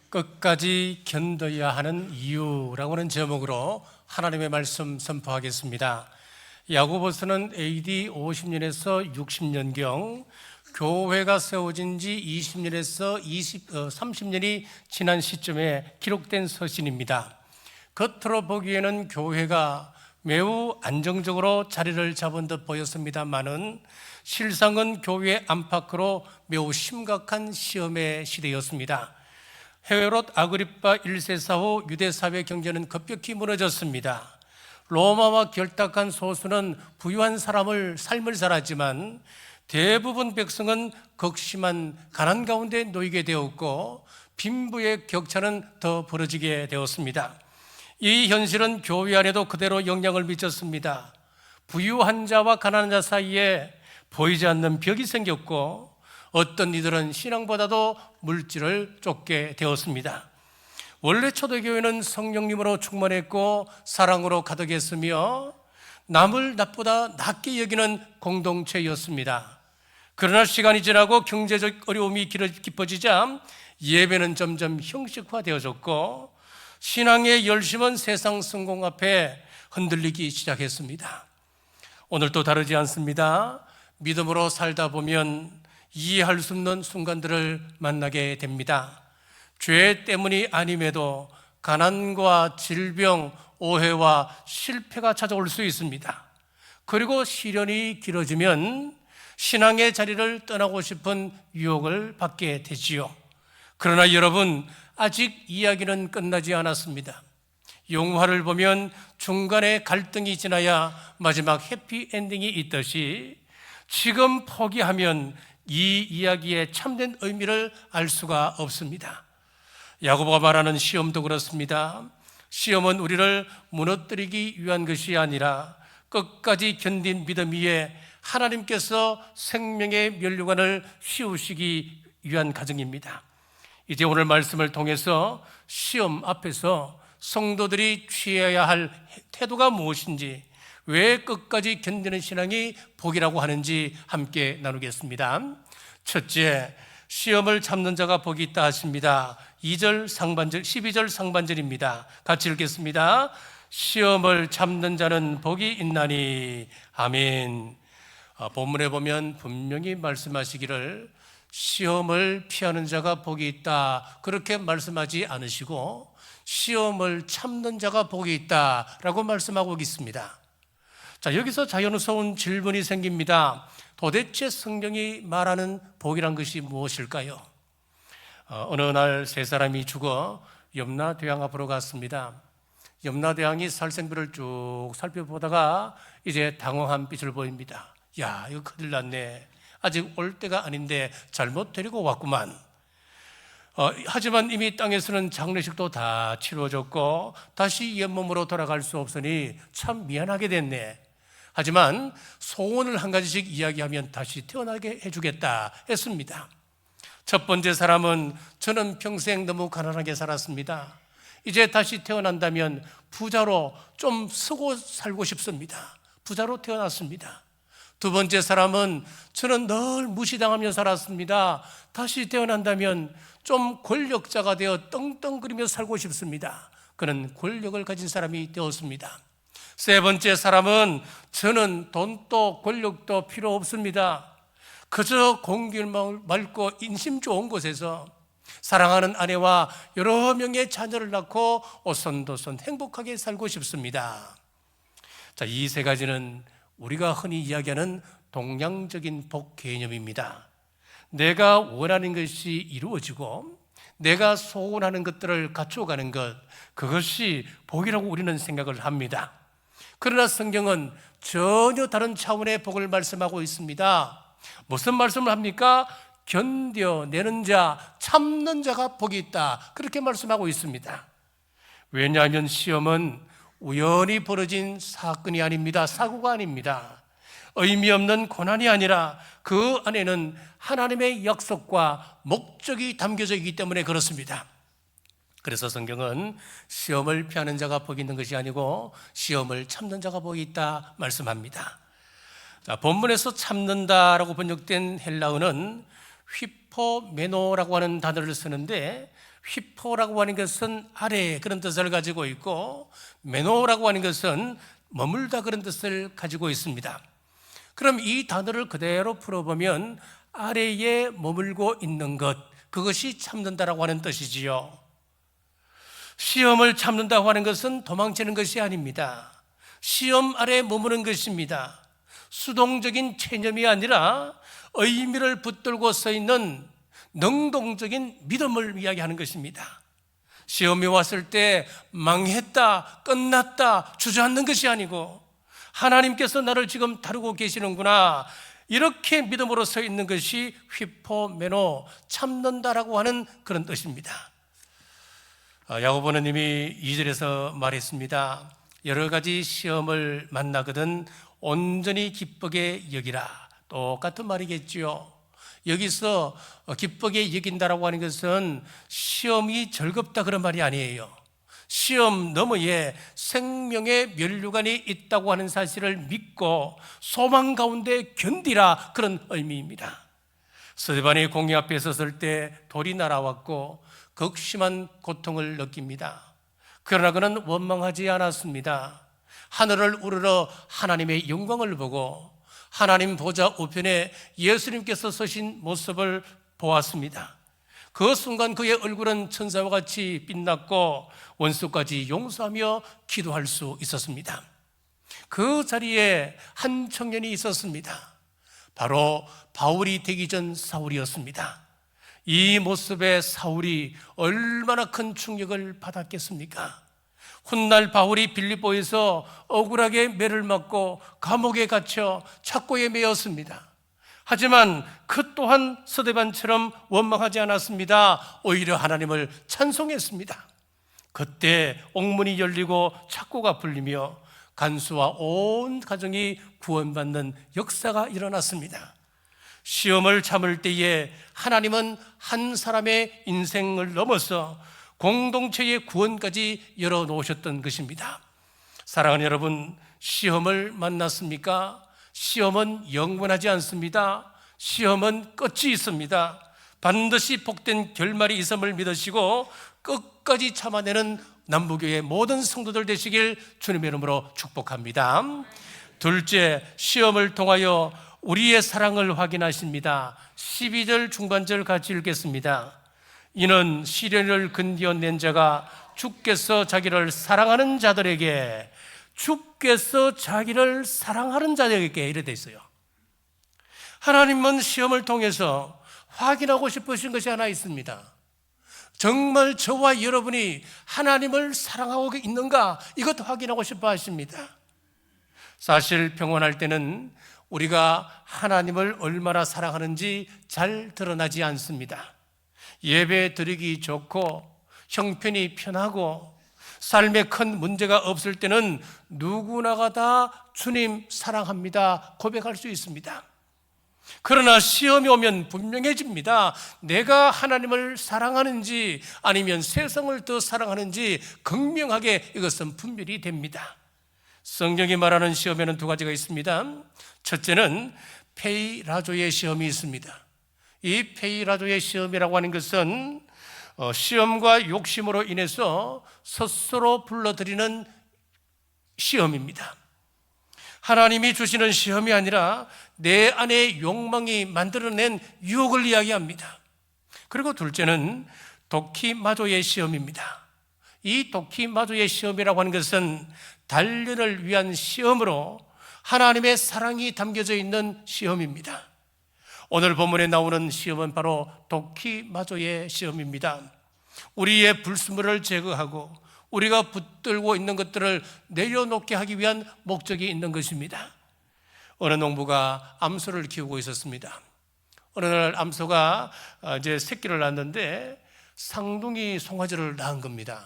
끝까지 견뎌야 하는 이유라고 하는 제목으로 하나님의 말씀 선포하겠습니다. 야고보서는 AD 50년에서 60년경 교회가 세워진 지 20년에서 30년이 지난 시점에 기록된 서신입니다. 겉으로 보기에는 교회가 매우 안정적으로 자리를 잡은 듯 보였습니다만은 실상은 교회 안팎으로 매우 심각한 시험의 시대였습니다. 헤롯 아그리파 1세사 후 유대사회 경제는 급격히 무너졌습니다. 로마와 결탁한 소수는 부유한 삶을 살았지만 대부분 백성은 극심한 가난 가운데 놓이게 되었고 빈부의 격차는 더 벌어지게 되었습니다. 이 현실은 교회 안에도 그대로 영향을 미쳤습니다. 부유한 자와 가난한 자 사이에 보이지 않는 벽이 생겼고 어떤 이들은 신앙보다도 물질을 쫓게 되었습니다. 원래 초대교회는 성령님으로 충만했고 사랑으로 가득했으며 남을 나보다 낮게 여기는 공동체였습니다. 그러나 시간이 지나고 경제적 어려움이 깊어지자 예배는 점점 형식화되어졌고 신앙의 열심은 세상 성공 앞에 흔들리기 시작했습니다. 오늘도 다르지 않습니다. 믿음으로 살다 보면 이해할 수 없는 순간들을 만나게 됩니다. 죄 때문이 아님에도 가난과 질병, 오해와 실패가 찾아올 수 있습니다. 그리고 시련이 길어지면 신앙의 자리를 떠나고 싶은 유혹을 받게 되지요. 그러나 여러분, 아직 이야기는 끝나지 않았습니다. 영화를 보면 중간에 갈등이 지나야 마지막 해피엔딩이 있듯이 지금 포기하면 이 이야기의 참된 의미를 알 수가 없습니다. 야고보가 말하는 시험도 그렇습니다. 시험은 우리를 무너뜨리기 위한 것이 아니라 끝까지 견딘 믿음 위에 하나님께서 생명의 면류관을 씌우시기 위한 과정입니다. 이제 오늘 말씀을 통해서 시험 앞에서 성도들이 취해야 할 태도가 무엇인지, 왜 끝까지 견디는 신앙이 복이라고 하는지 함께 나누겠습니다. 첫째, 시험을 참는 자가 복이 있다 하십니다. 2절 상반절, 12절 상반절입니다. 같이 읽겠습니다. 시험을 참는 자는 복이 있나니. 아멘. 본문에 보면 분명히 말씀하시기를 시험을 피하는 자가 복이 있다, 그렇게 말씀하지 않으시고 시험을 참는 자가 복이 있다라고 말씀하고 있습니다. 자, 여기서 자연스러운 질문이 생깁니다. 도대체 성경이 말하는 복이란 것이 무엇일까요? 어느 날 세 사람이 죽어 염라대왕 앞으로 갔습니다. 염라대왕이 살생부를 쭉 살펴보다가 이제 당황한 빛을 보입니다. 야, 이거 큰일 났네. 아직 올 때가 아닌데 잘못 데리고 왔구만. 하지만 이미 땅에서는 장례식도 다 치러졌고 다시 옛몸으로 돌아갈 수 없으니 참 미안하게 됐네. 하지만 소원을 한 가지씩 이야기하면 다시 태어나게 해주겠다 했습니다. 첫 번째 사람은 저는 평생 너무 가난하게 살았습니다. 이제 다시 태어난다면 부자로 좀 쓰고 살고 싶습니다. 부자로 태어났습니다. 두 번째 사람은 저는 늘 무시당하며 살았습니다. 다시 태어난다면 좀 권력자가 되어 떵떵거리며 살고 싶습니다. 그는 권력을 가진 사람이 되었습니다. 세 번째 사람은 저는 돈도 권력도 필요 없습니다. 그저 공기를 맑고 인심 좋은 곳에서 사랑하는 아내와 여러 명의 자녀를 낳고 오손도손 행복하게 살고 싶습니다. 자, 이 세 가지는 우리가 흔히 이야기하는 동양적인 복 개념입니다. 내가 원하는 것이 이루어지고 내가 소원하는 것들을 갖춰가는 것, 그것이 복이라고 우리는 생각을 합니다. 그러나 성경은 전혀 다른 차원의 복을 말씀하고 있습니다. 무슨 말씀을 합니까? 견뎌내는 자, 참는 자가 복이 있다, 그렇게 말씀하고 있습니다. 왜냐하면 시험은 우연히 벌어진 사건이 아닙니다. 사고가 아닙니다. 의미 없는 고난이 아니라 그 안에는 하나님의 약속과 목적이 담겨져 있기 때문에 그렇습니다. 그래서 성경은 시험을 피하는 자가 복이 있는 것이 아니고 시험을 참는 자가 복이 있다 말씀합니다. 자, 본문에서 참는다라고 번역된 헬라어는 휘포메노라고 하는 단어를 쓰는데, 휘포라고 하는 것은 아래 그런 뜻을 가지고 있고, 메노라고 하는 것은 머물다 그런 뜻을 가지고 있습니다. 그럼 이 단어를 그대로 풀어보면 아래에 머물고 있는 것, 그것이 참는다라고 하는 뜻이지요. 시험을 참는다고 하는 것은 도망치는 것이 아닙니다. 시험 아래 머무는 것입니다. 수동적인 체념이 아니라 의미를 붙들고 서 있는 능동적인 믿음을 이야기하는 것입니다. 시험이 왔을 때 망했다, 끝났다, 주저앉는 것이 아니고 하나님께서 나를 지금 다루고 계시는구나, 이렇게 믿음으로 서 있는 것이 휘포메노, 참는다라고 하는 그런 뜻입니다. 야고보는 이미 2절에서 말했습니다. 여러 가지 시험을 만나거든 온전히 기쁘게 여기라. 똑같은 말이겠지요. 여기서 기쁘게 여긴다라고 하는 것은 시험이 즐겁다 그런 말이 아니에요. 시험 너머에 생명의 면류관이 있다고 하는 사실을 믿고 소망 가운데 견디라, 그런 의미입니다. 스데반이 공의 앞에 섰을 때 돌이 날아왔고 극심한 고통을 느낍니다. 그러나 그는 원망하지 않았습니다. 하늘을 우러러 하나님의 영광을 보고 하나님 보좌 우편에 예수님께서 서신 모습을 보았습니다. 그 순간 그의 얼굴은 천사와 같이 빛났고 원수까지 용서하며 기도할 수 있었습니다. 그 자리에 한 청년이 있었습니다. 바로 바울이 되기 전 사울이었습니다. 이 모습에 사울이 얼마나 큰 충격을 받았겠습니까? 훗날 바울이 빌립보에서 억울하게 매를 맞고 감옥에 갇혀 착고에 매였습니다. 하지만 그 또한 스데반처럼 원망하지 않았습니다. 오히려 하나님을 찬송했습니다. 그때 옥문이 열리고 착고가 풀리며 간수와 온 가정이 구원받는 역사가 일어났습니다. 시험을 참을 때에 하나님은 한 사람의 인생을 넘어서 공동체의 구원까지 열어놓으셨던 것입니다. 사랑하는 여러분, 시험을 만났습니까? 시험은 영원하지 않습니다. 시험은 끝이 있습니다. 반드시 복된 결말이 있음을 믿으시고 끝까지 참아내는 남부교회 모든 성도들 되시길 주님의 이름으로 축복합니다. 둘째, 시험을 통하여 우리의 사랑을 확인하십니다. 12절 중반절 같이 읽겠습니다. 이는 시련을 건디어낸 자가 주께서 자기를 사랑하는 자들에게, 주께서 자기를 사랑하는 자들에게, 이래 돼 있어요. 하나님은 시험을 통해서 확인하고 싶으신 것이 하나 있습니다. 정말 저와 여러분이 하나님을 사랑하고 있는가, 이것도 확인하고 싶어 하십니다. 사실 평온할 때는 우리가 하나님을 얼마나 사랑하는지 잘 드러나지 않습니다. 예배 드리기 좋고 형편이 편하고 삶에 큰 문제가 없을 때는 누구나가 다 주님 사랑합니다 고백할 수 있습니다. 그러나 시험이 오면 분명해집니다. 내가 하나님을 사랑하는지 아니면 세상을 더 사랑하는지 극명하게 이것은 분별이 됩니다. 성경이 말하는 시험에는 두 가지가 있습니다. 첫째는 페이라조의 시험이 있습니다. 이 페이라조의 시험이라고 하는 것은 시험과 욕심으로 인해서 스스로 불러들이는 시험입니다. 하나님이 주시는 시험이 아니라 내 안의 욕망이 만들어낸 유혹을 이야기합니다. 그리고 둘째는 도키마조의 시험입니다. 이 도키마조의 시험이라고 하는 것은 단련을 위한 시험으로 하나님의 사랑이 담겨져 있는 시험입니다. 오늘 본문에 나오는 시험은 바로 도키마조의 시험입니다. 우리의 불순물을 제거하고 우리가 붙들고 있는 것들을 내려놓게 하기 위한 목적이 있는 것입니다. 어느 농부가 암소를 키우고 있었습니다. 어느 날 암소가 이제 새끼를 낳았는데 쌍둥이 송아지를 낳은 겁니다.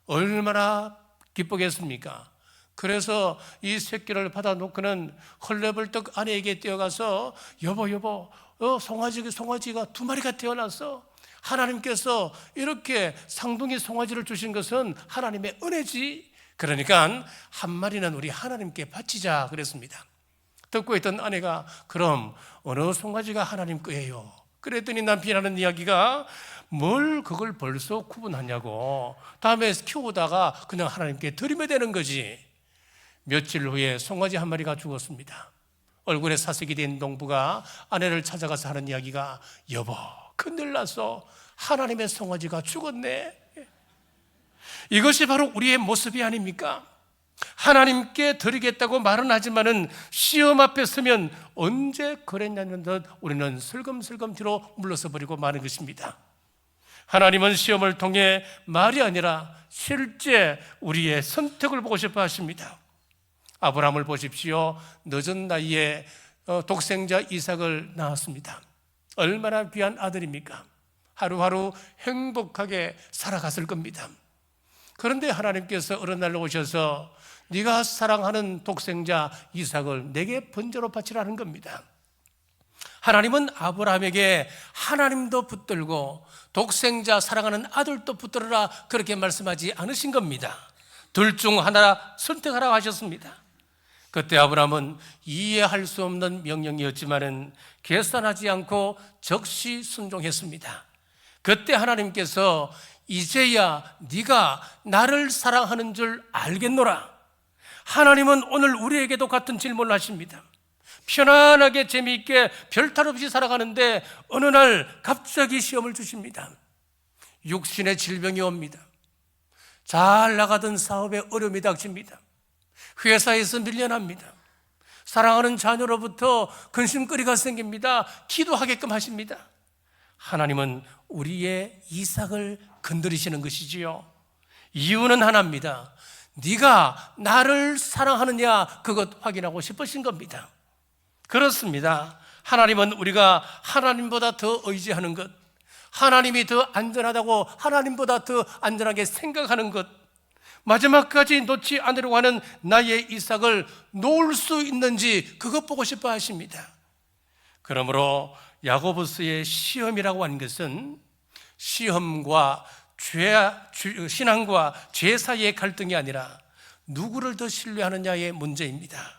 얼마나 기쁘겠습니까? 그래서 이 새끼를 받아놓고는 헐레벌떡 아내에게 뛰어가서 여보 송아지가 두 마리가 태어났어. 하나님께서 이렇게 쌍둥이 송아지를 주신 것은 하나님의 은혜지. 그러니까 한 마리는 우리 하나님께 바치자 그랬습니다. 듣고 있던 아내가 그럼 어느 송아지가 하나님 거예요? 그랬더니 남편이 하는 이야기가 뭘 그걸 벌써 구분하냐고, 다음에 키우다가 그냥 하나님께 드리면 되는 거지. 며칠 후에 송아지 한 마리가 죽었습니다. 얼굴에 사색이 된 농부가 아내를 찾아가서 하는 이야기가, 여보, 큰일 났어. 하나님의 송아지가 죽었네. 이것이 바로 우리의 모습이 아닙니까? 하나님께 드리겠다고 말은 하지만은 시험 앞에 서면 언제 그랬냐는 듯 우리는 슬금슬금 뒤로 물러서 버리고 마는 것입니다. 하나님은 시험을 통해 말이 아니라 실제 우리의 선택을 보고 싶어 하십니다. 아브라함을 보십시오. 늦은 나이에 독생자 이삭을 낳았습니다. 얼마나 귀한 아들입니까? 하루하루 행복하게 살아갔을 겁니다. 그런데 하나님께서 어느 날 오셔서 네가 사랑하는 독생자 이삭을 내게 번제로 바치라는 겁니다. 하나님은 아브라함에게 하나님도 붙들고 독생자 사랑하는 아들도 붙들어라 그렇게 말씀하지 않으신 겁니다. 둘 중 하나 선택하라고 하셨습니다. 그때 아브라함은 이해할 수 없는 명령이었지만은 계산하지 않고 적시 순종했습니다. 그때 하나님께서 이제야 네가 나를 사랑하는 줄 알겠노라. 하나님은 오늘 우리에게도 같은 질문을 하십니다. 편안하게 재미있게 별탈 없이 살아가는데 어느 날 갑자기 시험을 주십니다. 육신의 질병이 옵니다. 잘 나가던 사업에 어려움이 닥칩니다. 회사에서 밀려납니다. 사랑하는 자녀로부터 근심거리가 생깁니다. 기도하게끔 하십니다. 하나님은 우리의 이삭을 건드리시는 것이지요. 이유는 하나입니다. 네가 나를 사랑하느냐 그것 확인하고 싶으신 겁니다. 그렇습니다. 하나님은 우리가 하나님보다 더 의지하는 것, 하나님이 더 안전하다고 하나님보다 더 안전하게 생각하는 것, 마지막까지 놓지 않으려고 하는 나의 이삭을 놓을 수 있는지 그것 보고 싶어 하십니다. 그러므로 야고보서의 시험이라고 하는 것은 시험과 신앙과 죄 사이의 갈등이 아니라 누구를 더 신뢰하느냐의 문제입니다.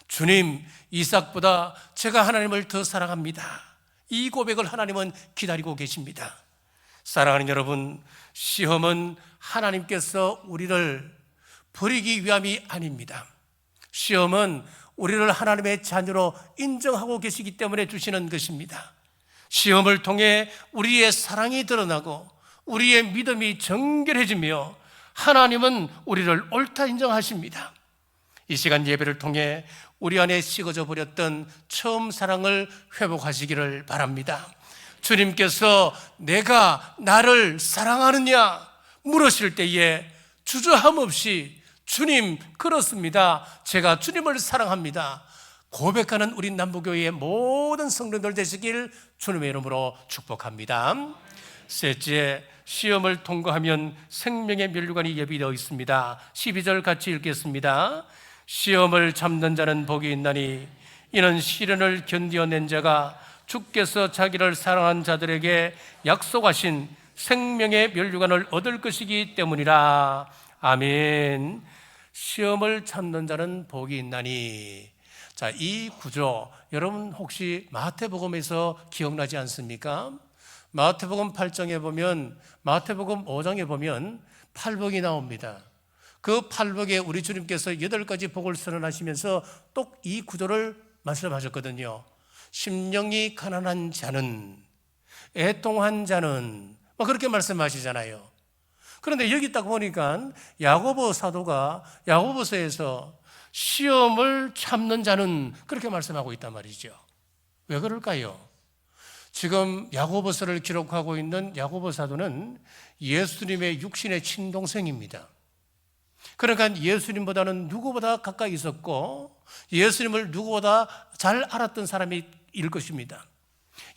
주님, 이삭보다 제가 하나님을 더 사랑합니다. 이 고백을 하나님은 기다리고 계십니다. 사랑하는 여러분, 시험은 하나님께서 우리를 버리기 위함이 아닙니다. 시험은 우리를 하나님의 자녀로 인정하고 계시기 때문에 주시는 것입니다. 시험을 통해 우리의 사랑이 드러나고 우리의 믿음이 정결해지며 하나님은 우리를 옳다 인정하십니다. 이 시간 예배를 통해 우리 안에 식어져 버렸던 처음 사랑을 회복하시기를 바랍니다. 주님께서 내가 나를 사랑하느냐 물으실 때에 주저함 없이 주님, 그렇습니다. 제가 주님을 사랑합니다. 고백하는 우리 남부교회의 모든 성도들 되시길 주님의 이름으로 축복합니다. 셋째, 시험을 통과하면 생명의 면류관이 예비되어 있습니다. 12절 같이 읽겠습니다. 시험을 참는 자는 복이 있나니 이는 시련을 견디어낸 자가 주께서 자기를 사랑한 자들에게 약속하신 생명의 면류관을 얻을 것이기 때문이라. 아멘. 시험을 참는 자는 복이 있나니. 자, 이 구조 여러분 혹시 마태복음에서 기억나지 않습니까? 마태복음 8장에 보면, 마태복음 5장에 보면 팔복이 나옵니다. 그 팔복에 우리 주님께서 8가지 복을 선언하시면서 또 이 구조를 말씀하셨거든요. 심령이 가난한 자는, 애통한 자는, 그렇게 말씀하시잖아요. 그런데 여기 딱 보니까 야고보 사도가 야고보서에서 시험을 참는 자는 그렇게 말씀하고 있단 말이죠. 왜 그럴까요? 지금 야고보서를 기록하고 있는 야고보 사도는 예수님의 육신의 친동생입니다. 그러니까 예수님보다는 누구보다 가까이 있었고 예수님을 누구보다 잘 알았던 사람일 것입니다.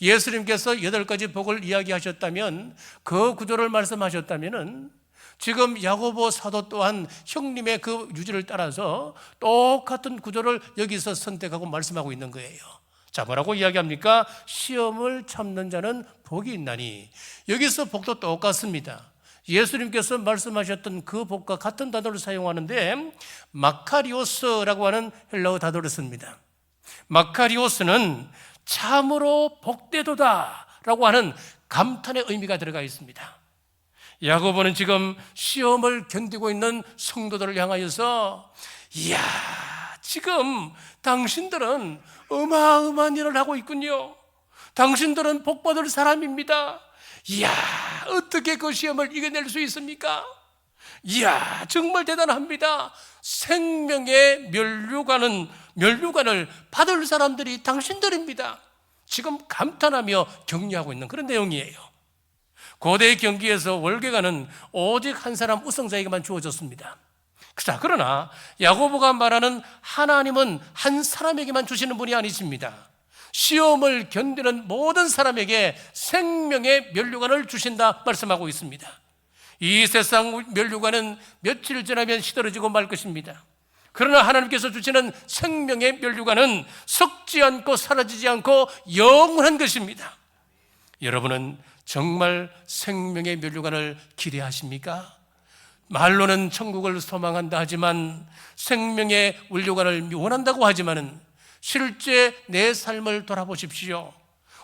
예수님께서 8가지 복을 이야기하셨다면, 그 구조를 말씀하셨다면 지금 야고보 사도 또한 형님의 그 유지를 따라서 똑같은 구조를 여기서 선택하고 말씀하고 있는 거예요. 자, 뭐라고 이야기합니까? 시험을 참는 자는 복이 있나니. 여기서 복도 똑같습니다. 예수님께서 말씀하셨던 그 복과 같은 단어를 사용하는데 마카리오스라고 하는 헬라어 단어를 씁니다. 마카리오스는 참으로 복되도다 라고 하는 감탄의 의미가 들어가 있습니다. 야고보는 지금 시험을 견디고 있는 성도들을 향하여서 이야, 지금 당신들은 어마어마한 일을 하고 있군요. 당신들은 복받을 사람입니다. 이야, 어떻게 그 시험을 이겨낼 수 있습니까? 이야, 정말 대단합니다. 생명의 면류관을 받을 사람들이 당신들입니다. 지금 감탄하며 격려하고 있는 그런 내용이에요. 고대 경기에서 월계관은 오직 한 사람 우승자에게만 주어졌습니다. 자, 그러나 야고보가 말하는 하나님은 한 사람에게만 주시는 분이 아니십니다. 시험을 견디는 모든 사람에게 생명의 면류관을 주신다 말씀하고 있습니다. 이 세상 면류관은 며칠 지나면 시들어지고 말 것입니다. 그러나 하나님께서 주시는 생명의 면류관은 썩지 않고 사라지지 않고 영원한 것입니다. 여러분은 정말 생명의 면류관을 기대하십니까? 말로는 천국을 소망한다 하지만, 생명의 면류관을 원한다고 하지만은 실제 내 삶을 돌아보십시오.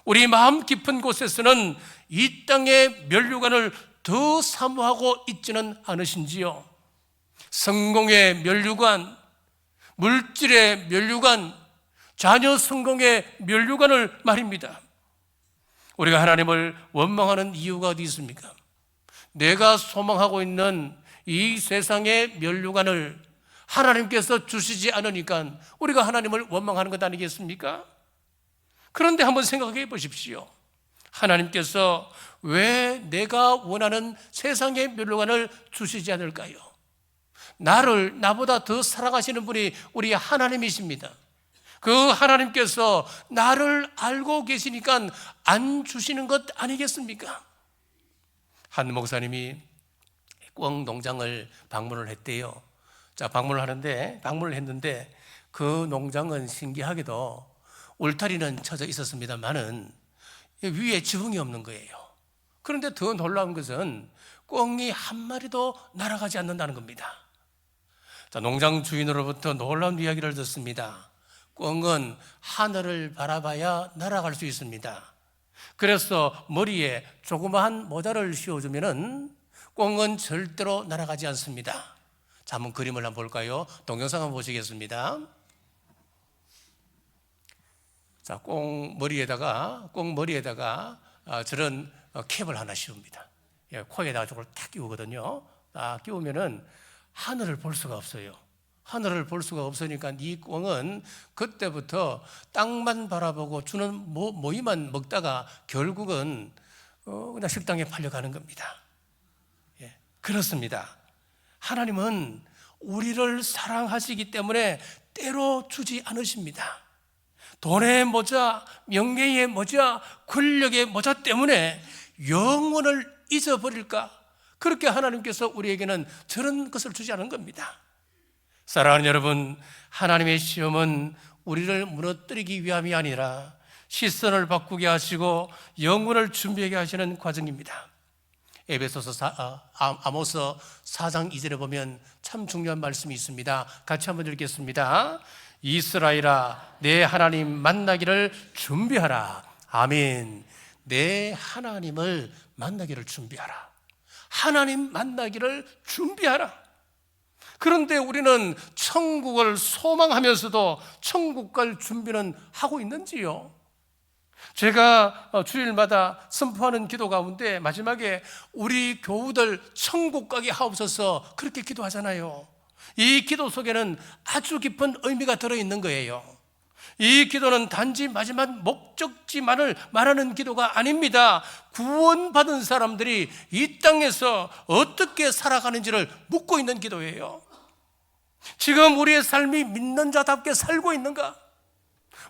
우리 마음 깊은 곳에서는 이 땅의 면류관을 더 사모하고 있지는 않으신지요? 성공의 면류관, 물질의 면류관, 자녀 성공의 면류관을 말입니다. 우리가 하나님을 원망하는 이유가 어디 있습니까? 내가 소망하고 있는 이 세상의 면류관을 하나님께서 주시지 않으니까 우리가 하나님을 원망하는 것 아니겠습니까? 그런데 한번 생각해 보십시오. 하나님께서 왜 내가 원하는 세상의 면류관을 주시지 않을까요? 나보다 더 사랑하시는 분이 우리 하나님이십니다. 그 하나님께서 나를 알고 계시니까 안 주시는 것 아니겠습니까? 한 목사님이 꿩 농장을 방문을 했대요. 자, 방문을 했는데 그 농장은 신기하게도 울타리는 쳐져 있었습니다만은 위에 지붕이 없는 거예요. 그런데 더 놀라운 것은 꿩이 한 마리도 날아가지 않는다는 겁니다. 자, 농장 주인으로부터 놀라운 이야기를 듣습니다. 꿩은 하늘을 바라봐야 날아갈 수 있습니다. 그래서 머리에 조그마한 모자를 씌워주면은 꿩은 절대로 날아가지 않습니다. 자, 한번 그림을 한번 볼까요? 동영상 한번 보시겠습니다. 자, 꽁 머리에다가 저런 캡을 하나 씌웁니다. 코에다가 저걸 탁 끼우거든요. 딱 끼우면은 하늘을 볼 수가 없어요. 하늘을 볼 수가 없으니까 이 꽁은 그때부터 땅만 바라보고 주는 모이만 먹다가 결국은 그냥 식당에 팔려가는 겁니다. 그렇습니다. 하나님은 우리를 사랑하시기 때문에 때로 주지 않으십니다. 돈의 모자, 명예의 모자, 권력의 모자 때문에 영혼을 잊어버릴까? 그렇게 하나님께서 우리에게는 저런 것을 주지 않은 겁니다. 사랑하는 여러분, 하나님의 시험은 우리를 무너뜨리기 위함이 아니라 시선을 바꾸게 하시고 영혼을 준비하게 하시는 과정입니다. 아모스 4장 2절에 보면 참 중요한 말씀이 있습니다. 같이 한번 읽겠습니다. 이스라엘아, 내 하나님 만나기를 준비하라. 아멘. 내 하나님을 만나기를 준비하라. 하나님 만나기를 준비하라. 그런데 우리는 천국을 소망하면서도 천국 갈 준비는 하고 있는지요? 제가 주일마다 선포하는 기도 가운데 마지막에 우리 교우들 천국 가게 하옵소서 그렇게 기도하잖아요. 이 기도 속에는 아주 깊은 의미가 들어있는 거예요. 이 기도는 단지 마지막 목적지만을 말하는 기도가 아닙니다. 구원받은 사람들이 이 땅에서 어떻게 살아가는지를 묻고 있는 기도예요. 지금 우리의 삶이 믿는 자답게 살고 있는가?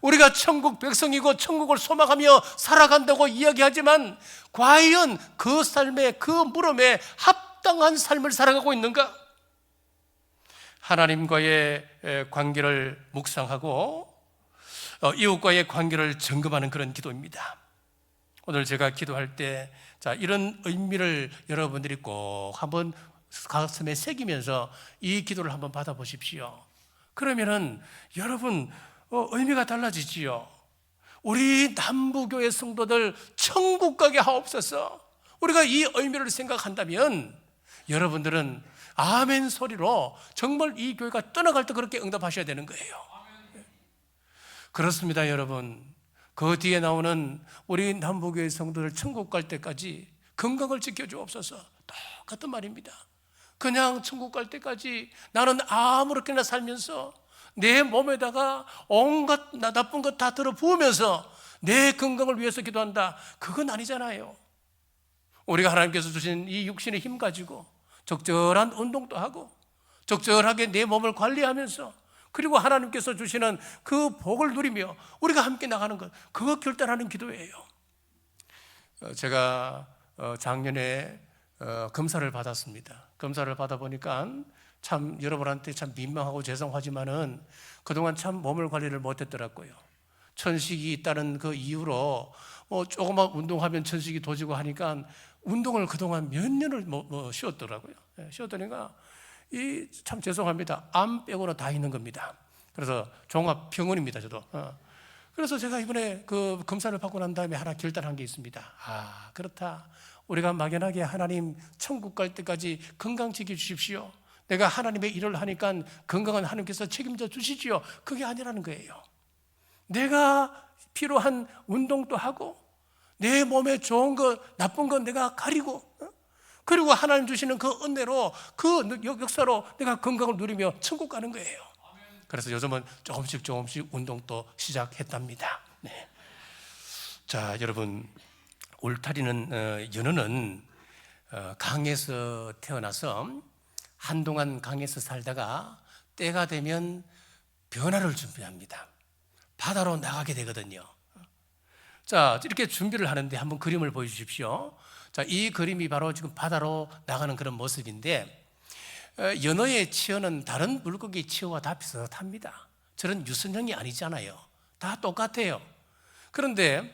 우리가 천국 백성이고 천국을 소망하며 살아간다고 이야기하지만 과연 그 삶에, 그 물음에 합당한 삶을 살아가고 있는가? 하나님과의 관계를 묵상하고 이웃과의 관계를 점검하는 그런 기도입니다. 오늘 제가 기도할 때 이런 의미를 여러분들이 꼭 한번 가슴에 새기면서 이 기도를 한번 받아보십시오. 그러면은 여러분 의미가 달라지지요. 우리 남부교회 성도들 천국 가게 하옵소서. 우리가 이 의미를 생각한다면 여러분들은 아멘 소리로 정말 이 교회가 떠나갈 때 그렇게 응답하셔야 되는 거예요. 그렇습니다, 여러분. 그 뒤에 나오는 우리 남부교회 성도들 천국 갈 때까지 건강을 지켜주옵소서. 똑같은 말입니다. 그냥 천국 갈 때까지 나는 아무렇게나 살면서 내 몸에다가 온갖 나쁜 것 다 들어 부으면서 내 건강을 위해서 기도한다. 그건 아니잖아요. 우리가 하나님께서 주신 이 육신의 힘 가지고 적절한 운동도 하고 적절하게 내 몸을 관리하면서 그리고 하나님께서 주시는 그 복을 누리며 우리가 함께 나가는 것, 그거 결단하는 기도예요. 제가 작년에 검사를 받았습니다. 검사를 받아보니까 참 여러분한테 참 민망하고 죄송하지만은 그동안 참 몸을 관리를 못했더라고요. 천식이 있다는 그 이유로 조금만 운동하면 천식이 도지고 하니까 운동을 그동안 몇 년을 쉬었더라고요. 쉬었더니까 참 죄송합니다. 암 빼고는 다 있는 겁니다. 그래서 종합병원입니다, 저도. 그래서 제가 이번에 그 검사를 받고 난 다음에 하나 결단한 게 있습니다. 그렇다. 우리가 막연하게 하나님 천국 갈 때까지 건강 지켜주십시오. 내가 하나님의 일을 하니까 건강은 하나님께서 책임져 주시지요. 그게 아니라는 거예요. 내가 필요한 운동도 하고 내 몸에 좋은 것, 나쁜 것 내가 가리고 그리고 하나님 주시는 그 은혜로 그 역사로 내가 건강을 누리며 천국 가는 거예요. 그래서 요즘은 조금씩 운동도 시작했답니다. 네. 자, 여러분, 울타리는 연어는 강에서 태어나서 한동안 강에서 살다가 때가 되면 변화를 준비합니다. 바다로 나가게 되거든요. 자, 이렇게 준비를 하는데 한번 그림을 보여주십시오. 자, 이 그림이 바로 지금 바다로 나가는 그런 모습인데 연어의 치어는 다른 물고기 치어와 다 비슷합니다. 저런 유선형이 아니잖아요. 다 똑같아요. 그런데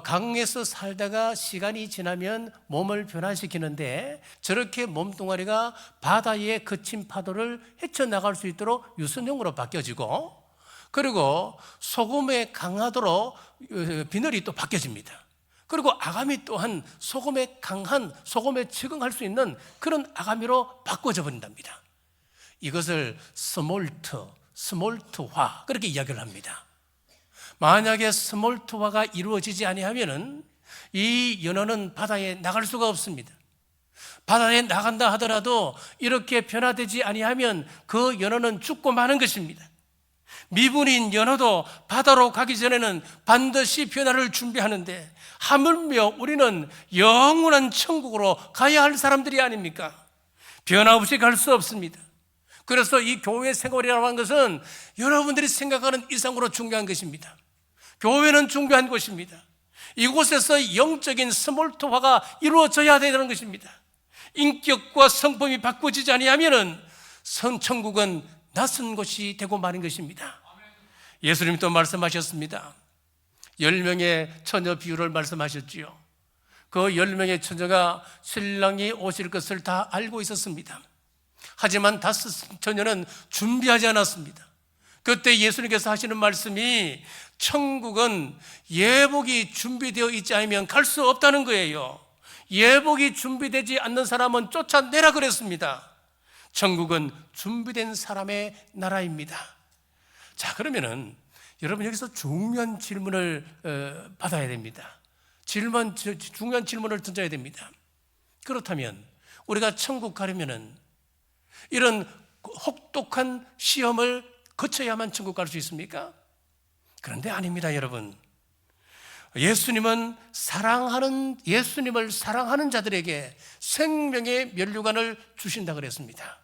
강에서 살다가 시간이 지나면 몸을 변화시키는데 저렇게 몸뚱아리가 바다에 거친 파도를 헤쳐나갈 수 있도록 유선형으로 바뀌어지고 그리고 소금에 강하도록 비늘이 또 바뀌어집니다. 그리고 아가미 또한 소금에 강한, 소금에 적응할 수 있는 그런 아가미로 바꿔져 버린답니다. 이것을 스몰트화 그렇게 이야기를 합니다. 만약에 스몰트화가 이루어지지 아니하면은 이 연어는 바다에 나갈 수가 없습니다. 바다에 나간다 하더라도 이렇게 변화되지 아니하면 그 연어는 죽고 마는 것입니다. 미분인 연어도 바다로 가기 전에는 반드시 변화를 준비하는데 하물며 우리는 영원한 천국으로 가야 할 사람들이 아닙니까? 변화 없이 갈 수 없습니다. 그래서 이 교회 생활이라고 하는 것은 여러분들이 생각하는 이상으로 중요한 것입니다. 교회는 중요한 곳입니다. 이곳에서 영적인 스몰트화가 이루어져야 되는 것입니다. 인격과 성품이 바꾸어지지 아니하면 천국은 낯선 곳이 되고 마는 것입니다. 예수님이 또 말씀하셨습니다. 10명의 처녀 비유를 말씀하셨지요. 그 10명의 처녀가 신랑이 오실 것을 다 알고 있었습니다. 하지만 5 처녀는 준비하지 않았습니다. 그때 예수님께서 하시는 말씀이 천국은 예복이 준비되어 있지 않으면 갈 수 없다는 거예요. 예복이 준비되지 않는 사람은 쫓아내라 그랬습니다. 천국은 준비된 사람의 나라입니다. 자, 그러면은 여러분 여기서 중요한 질문을 받아야 됩니다. 중요한 질문을 던져야 됩니다. 그렇다면 우리가 천국 가려면은 이런 혹독한 시험을 거쳐야만 천국 갈 수 있습니까? 그런데 아닙니다, 여러분. 예수님을 사랑하는 자들에게 생명의 면류관을 주신다 그랬습니다.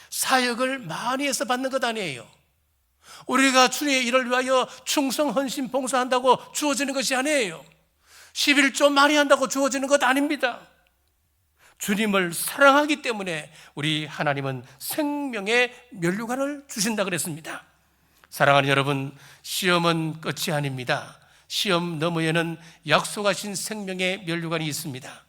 사역을 많이 해서 받는 것 아니에요. 우리가 주님의 일을 위하여 충성, 헌신, 봉사한다고 주어지는 것이 아니에요. 11조 많이 한다고 주어지는 것 아닙니다. 주님을 사랑하기 때문에 우리 하나님은 생명의 면류관을 주신다 그랬습니다. 사랑하는 여러분, 시험은 끝이 아닙니다. 시험 너머에는 약속하신 생명의 면류관이 있습니다.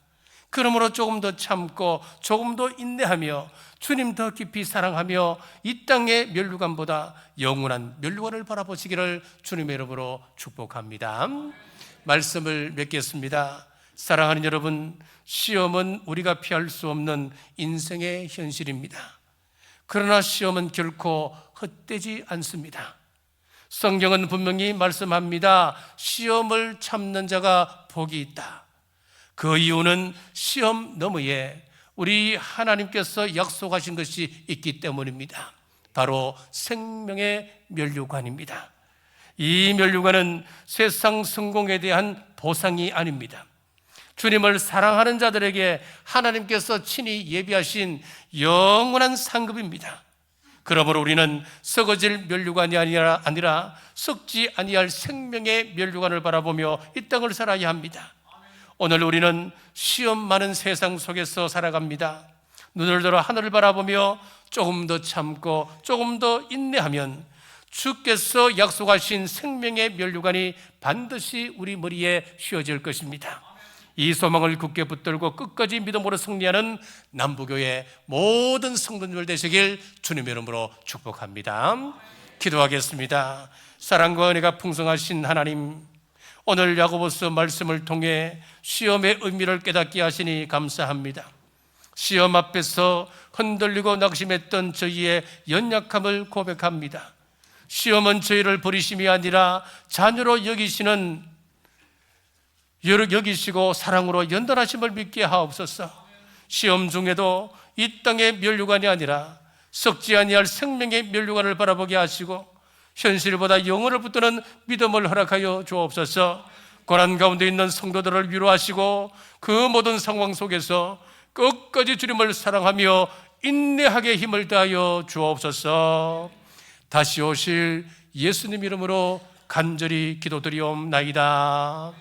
그러므로 조금 더 참고 조금 더 인내하며 주님 더 깊이 사랑하며 이 땅의 면류관보다 영원한 면류관을 바라보시기를 주님의 이름으로 축복합니다. 말씀을 맺겠습니다. 사랑하는 여러분, 시험은 우리가 피할 수 없는 인생의 현실입니다. 그러나 시험은 결코 헛되지 않습니다. 성경은 분명히 말씀합니다. 시험을 참는 자가 복이 있다. 그 이유는 시험 너머에 우리 하나님께서 약속하신 것이 있기 때문입니다. 바로 생명의 면류관입니다. 이 면류관은 세상 성공에 대한 보상이 아닙니다. 주님을 사랑하는 자들에게 하나님께서 친히 예비하신 영원한 상급입니다. 그러므로 우리는 썩어질 면류관이 아니라 썩지 아니할 생명의 면류관을 바라보며 이 땅을 살아야 합니다. 오늘 우리는 시험 많은 세상 속에서 살아갑니다. 눈을 들어 하늘을 바라보며 조금 더 참고 조금 더 인내하면 주께서 약속하신 생명의 면류관이 반드시 우리 머리에 씌워질 것입니다. 이 소망을 굳게 붙들고 끝까지 믿음으로 승리하는 남부교회 모든 성도님들 되시길 주님의 이름으로 축복합니다. 기도하겠습니다. 사랑과 은혜가 풍성하신 하나님, 오늘 야고보서 말씀을 통해 시험의 의미를 깨닫게 하시니 감사합니다. 시험 앞에서 흔들리고 낙심했던 저희의 연약함을 고백합니다. 시험은 저희를 버리심이 아니라 자녀로 여기시고 사랑으로 연단하심을 믿게 하옵소서. 시험 중에도 이 땅의 면류관이 아니라 썩지 아니할 생명의 면류관을 바라보게 하시고 현실보다 영혼을 붙드는 믿음을 허락하여 주옵소서. 고난 가운데 있는 성도들을 위로하시고 그 모든 상황 속에서 끝까지 주님을 사랑하며 인내하게 힘을 다하여 주옵소서. 다시 오실 예수님 이름으로 간절히 기도드리옵나이다.